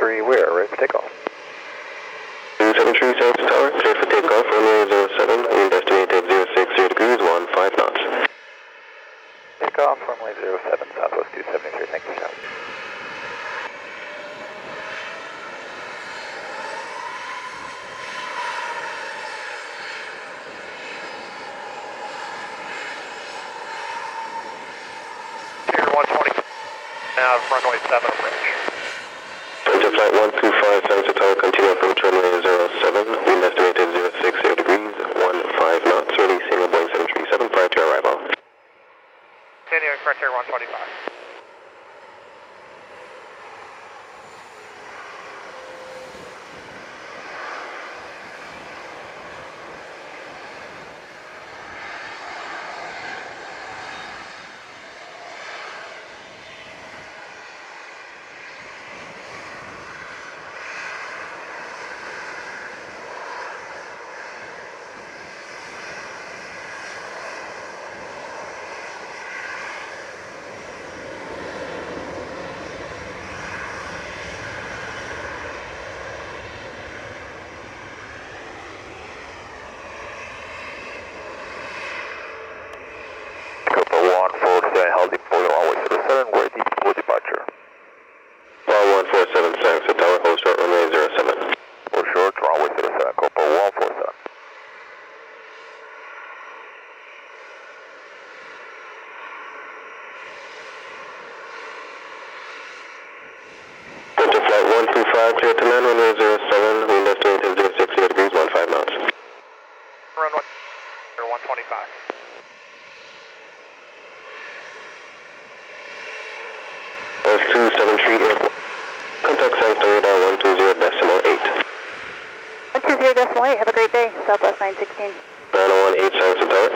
273, we are ready for takeoff. 273, South Tower, clear for takeoff, runway 07, wind estimated 060 degrees, 15 knots. Takeoff, runway 07, Southwest 273, thank you, Sean. Tier 120, now runway 7 approach. Enter flight 125, South Tower, continue approach runway 07, wind estimated 060 degrees, 15 knots, releasing a Boeing 737 prior to arrival. Continuing Frontier 125. Healthy for the runway 07, ready for departure. Bar 147, South Tower, hold short runway 07. For short, runway 07, Copa 147. Enter flight 125, clear to land, runway 07, wind estimated 060 degrees, 15 knots. Runway 125. S273 Airport. Contact South radar 120.8. 120.8, have a great day. Southwest 916. 9018 South Tower.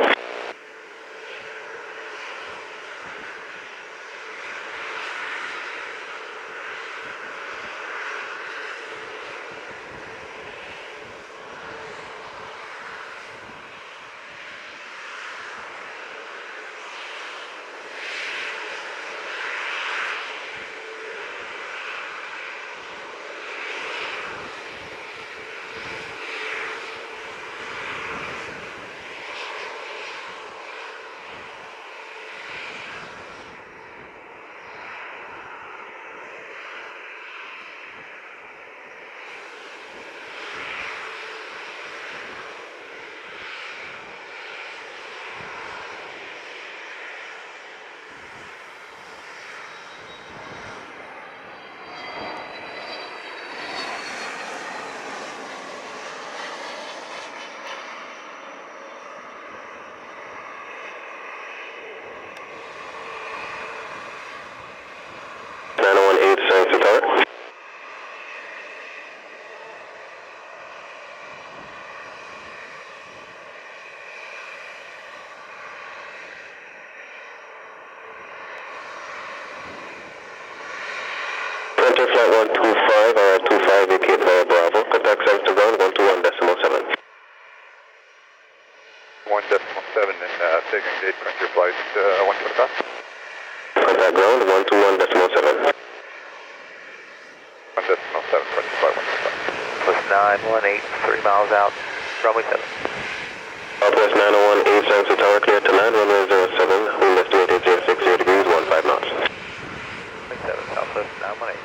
Enter flight 125, RR25, vacate via Bravo. Contact South to ground 121.7. 1.7 and taking gate Frontier flight 125. Contact ground 121.7. 1.7, Frontier flight 125. Plus 918, 3 miles out, runway 7. Southwest 9018 South Tower, clear to land, runway 07, wind estimated 060 degrees, 15 knots. Runway 7, Southwest 918.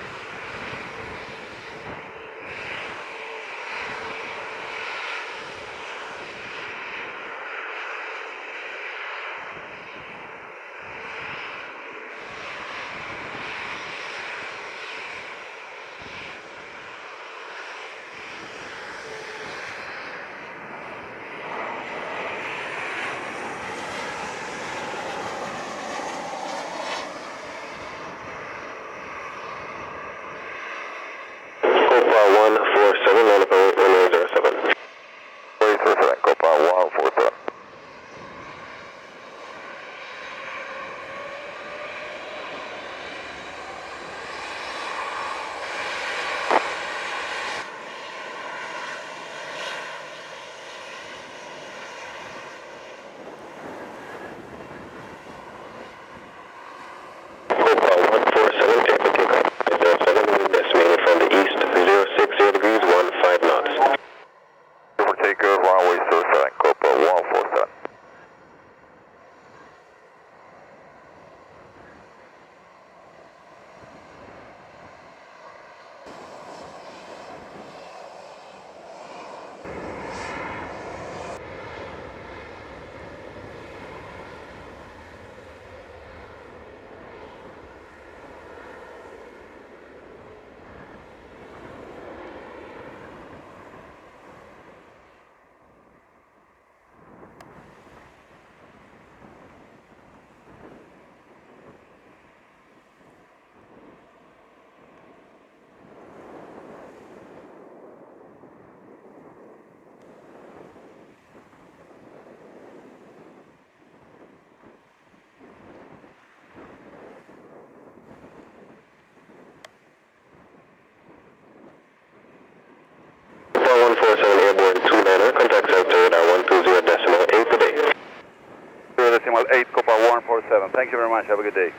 much. Have a good day.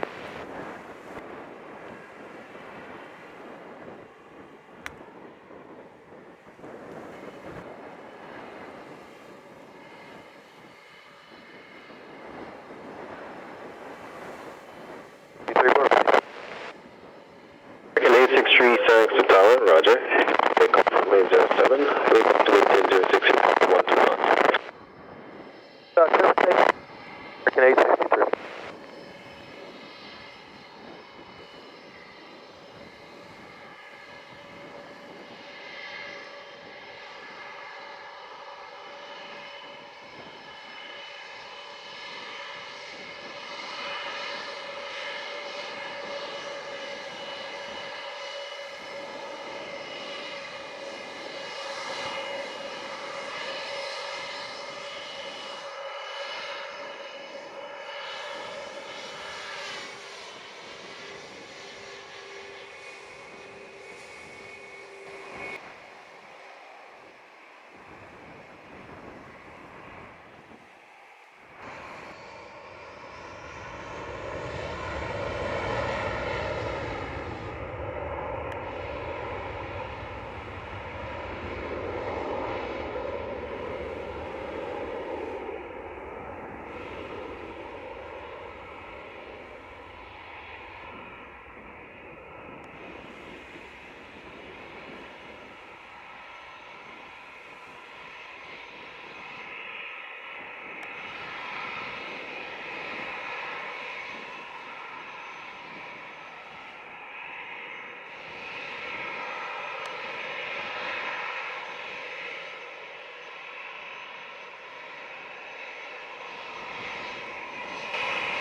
American 863, thanks to tower, roger. Take off runway 07, wake up to maintain 06, 12 knots. American 863.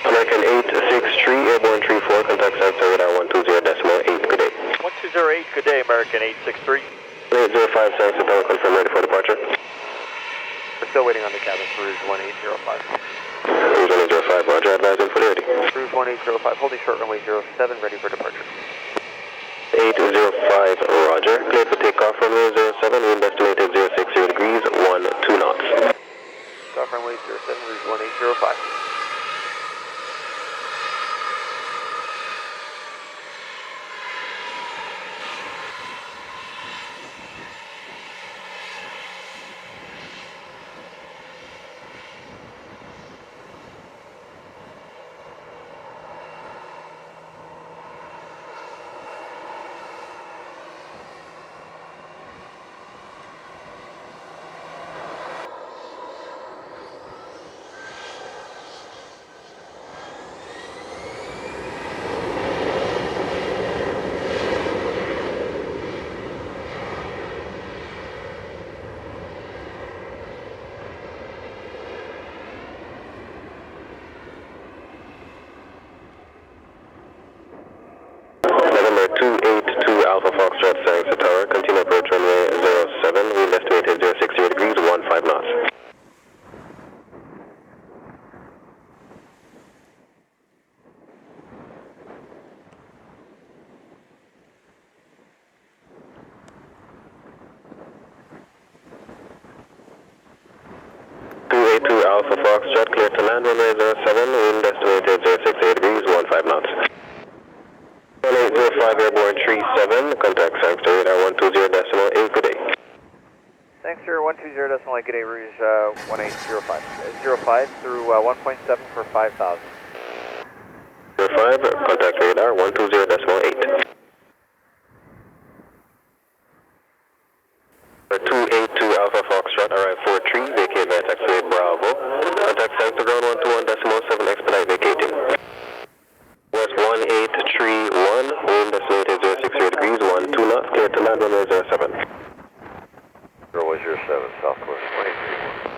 American 863, airborne 34, contact center radar 120.8, good day. 1208, good day, American 863. 805, thanks to tower, confirm ready for departure. We're still waiting on the cabin for Rouge 1805. Rouge 105, roger, advise in fully ready. Rouge 1805, holding short runway 07, ready for departure. 805, roger. Cleared for takeoff runway 07, wind estimated 060 degrees, 12 knots. Takeoff runway 07, Rouge 1805. November 282 Alpha Foxtrot, thanks to tower, continue approach runway 07, wind estimated 060 degrees, 15 knots. Alpha Foxtrot, clear to land runway 07, wind estimated 060 degrees, 15 knots. 1805 airborne 37, contact Sanctuary radar 120.8, good day. Thanks, sir. 120.8, good day, Rouge 1805. 05 through 1.7 for 5,000. 05, contact radar 120.8. 282 Alpha Foxtrot, arrive 43, vacate via taxiway Bravo. Contact Sanctuary ground 121.7, expedite vacating. West 1831, wind estimated 060 degrees, 12 knots, clear to land runway 07. Runway 07, Southwest 1831.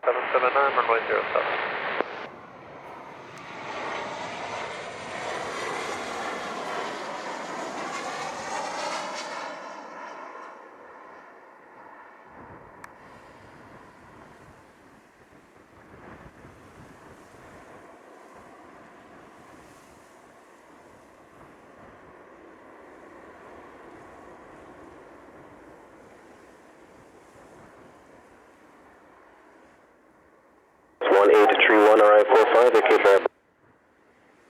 779, runway 07. 128 tree 1, RI 45, vacate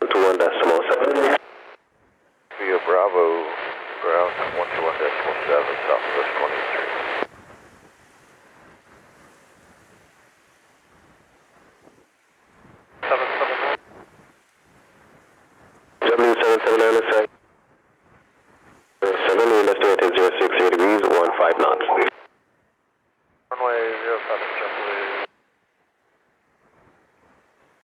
Bravo 121.7. Via Bravo, ground 121.7, southwest 23. W779 is